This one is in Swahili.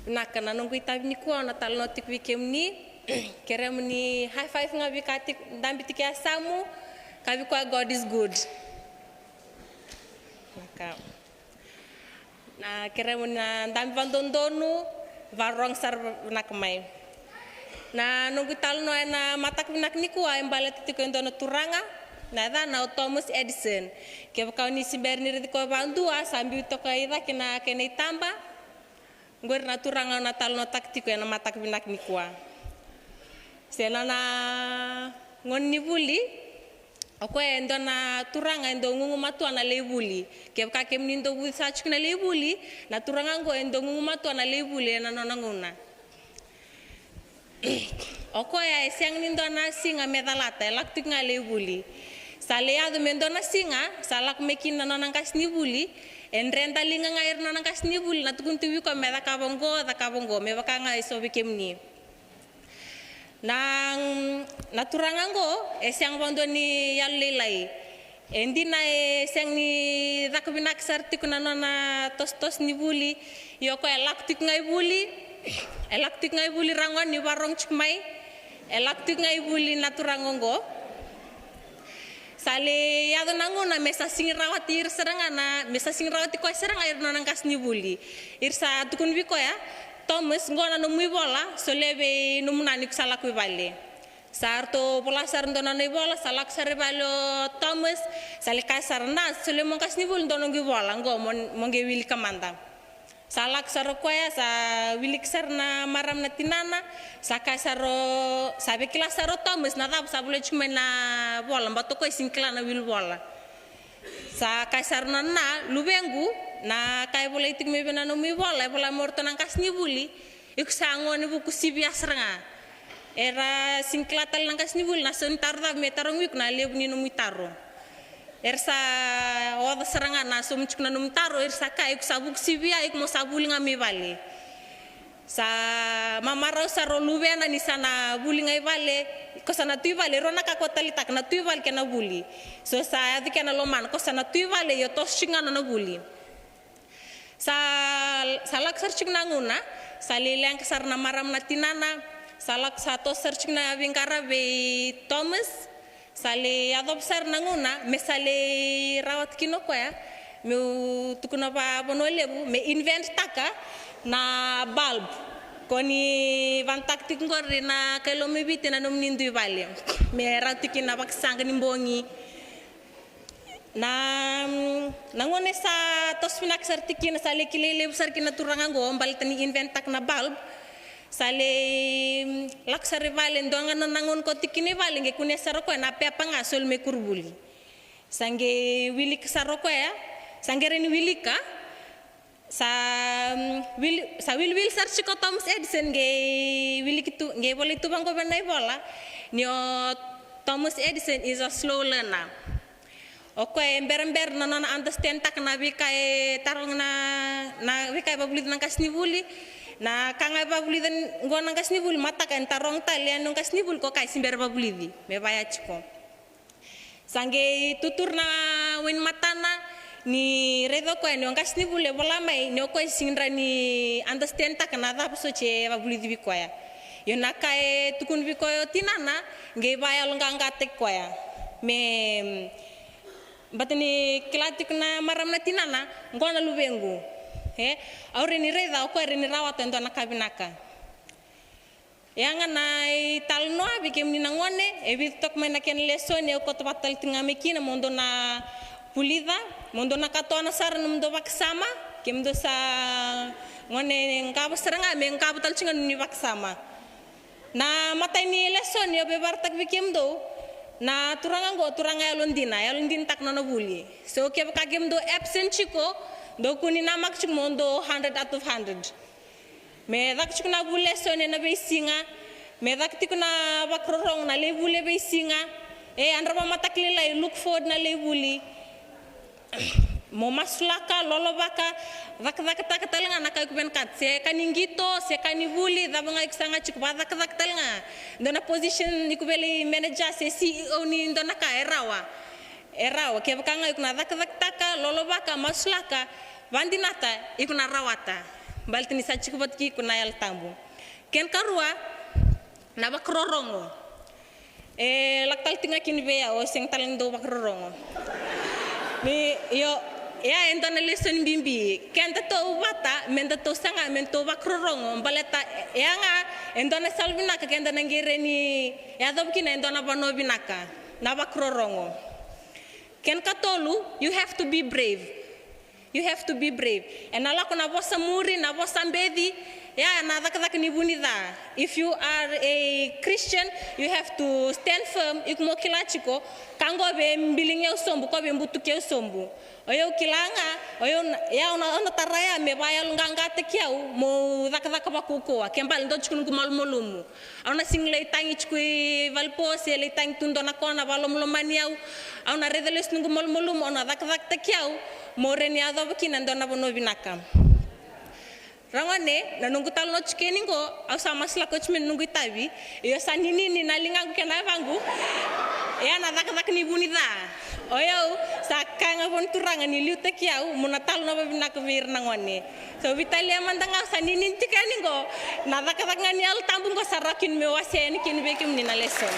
Nakana nung kuitabi ni kuwa na talo notik wikem ni kerem ni high five nga wikati dambi tiki asamu kabi kwa God is good. Naka na kerem na dambi vandondonu varong sar nakmai. Na nung kuitalo no na matak winak ni kuwa embala titiko endono turanga na na Thomas Edison ke kau ni siber ni ridiko bandua sambil toka ida kena itamba ngor na turanga na tal no taktiko na matak binak ni kwa sena na ngon ni buli ako endo na turanga endo ngungu matu na lebuli ke ka kem ni ndo bu sa chukna lebuli na turanga ngo endo ngungu matu na lebuli na nona nguna ako ya siang ni ndo na singa medalata laktik nga lebuli sale adu mendo na singa salak mekin na nona kas ni buli Enrenda linga ngair nona kas ni buli na tukun tuwi ko me da kabongo me baka nga iso bikem ni na turangango siang bondo ni yallilai endi na siang ni rakbinak sarti kuna nona tos ni buli yoko elaktik ngai buli rangon ni warong chukmai elaktik ngai buli na turangongo sale yado nanguna mesa singrawati ir serangana mesa singrawati ko seranga ir nonang kas ni buli irsa tukun bi ko ya Thomas ngona no muy bola solebe numna ni salak wi balle sarto bola sar ndona no bola salak sar balo Thomas sale kasar na sole mon kas ni bul ndono ngi bola ngo monge wili kamanda salak sar ko ya sa wili sar na maram na tinana sa kasaro sabe kila saro Thomas na dab sabule chume na bola mbato ko sinkla na wil bola sa kasar na lubengu na kay bola itik me bena no mi bola morto nang kas ni buli iksango ni buku sibi asranga era sinkla tal nang kas ni buli na son tarda me tarong wik na lebu ni no mi taro ersa oda seranga na sum chukna no mi taro ersa kay sabuk sibi ik mo sabuli nga mi bali sa mamaro sa rolubena ni sana buli ngai vale ko sana tui vale rona ka kotali tak na tui vale kena buli so sa adi kena loman ko sana tui vale yo tos chinga na buli sa salak searching na nguna sa leleng kesar na maram na tinana salak sa tos searching na wingkara be Thomas sale adopsar na nguna me sale rawat kinoko ya me tukuna pa bono lebu me invent taka na bulb koni van taktik ngori na kelo me bitina nom nindu vale me ratiki na baksang ni mbongi na ngone sa tosminak sartiki na sale kilele besar kina turanga ngo baltani invent tak na bulb sale laksar vale ndonga na nangon ko tikini vale nge kunya saroko na pepa nga sol me kurbuli sange wilik saroko ya sange reni wilika sa will search ko Thomas Edison ge willi kitu ge boleh tu bang ko benai bola ni Thomas Edison is a slow learner okay ember na understand tak na bi kay tarong na bi kay babuli nang kasni buli na kanga babuli den ngon nang kasni buli mata kan tarong talian nang kasni bul ko kay simber babuli di me baya chiko sange tutur na win matana ni redo ko ni ngas ni bule bola mai ni ko singra ni understand tak na da so che ba buli di ko ya yo nakai tukun bi ko tinana nge baya lo ngangate ko ya me batini klatik na maram na tinana ngona lubengu he awre ni reda ko re ni rawata ndo na kabinaka yang nai talno abi kem ni nangone e bi tok mena ken lesone ko to batal tinga mekina mondo na pulida mondo nakatona sar num do baksama kem do sa ngone ngab seranga me ngab tal cingan ni baksama na matai ni leson yo be bartak bikem do na turanga go turanga yalondin tak nono buli so ke ka kem do absent chiko do kuni na mak chik mondo 100 out of 100 me dak chik na bule so ne na be singa me dak tik na bakrorong na le bule be singa e andra matak lilai look forward na le buli mo maslaka lolobaka dak talenga nakay kuben kat se kaningito se kanibuli da banga iksanga chik ba dak talenga dona position ikubeli manager se CEO ni dona ka erawa ke bakanga ikuna dak taka lolobaka maslaka vandinata ikuna rawata baltini sa chikubat ki kuna yal tambu ken karua na bakrorongo laktal tinga kin beya o seng talendo bakrorongo ni yo ya endona lesson bimbi ken to wata men to sanga men to bakrorongo baleta ya nga endona salvinaka ken dona ngireni ya dobkina endona banobinaka na bakrorongo ken katolu you have to be brave. You have to be brave. And ala ko na bosa muri, na bosa mbedi, ya na dakadak ni bunida. If you are a Christian, you have to stand firm. Ikmo kilachiko, kango be mbiling ya usombu, ko be mbutu ke usombu. Oyo kilanga, oyo ya ona taraya me bayal ngangate kiau mo dakadak bakuko. Kembal ndo chukun kumalmolumu. Ona single tangi chukui valpose le tangi tundona kona valomlomaniau. Ona redeles nungu malmolumu ona dakadak te kiau. Moreni ado bakina ndona bono binaka rangane na nungu tal no chikeningo au sama sla coach men nungu tabi yo sanini ni nalinga ku kena bangu ya na dak ni bunida oyo sakanga bon turanga ni liute kiau muna tal no binaka vir nangone so vitalia mandanga sanini chikeningo na dak ngani al tambungo sarakin me wasen kin bekim ni na lesson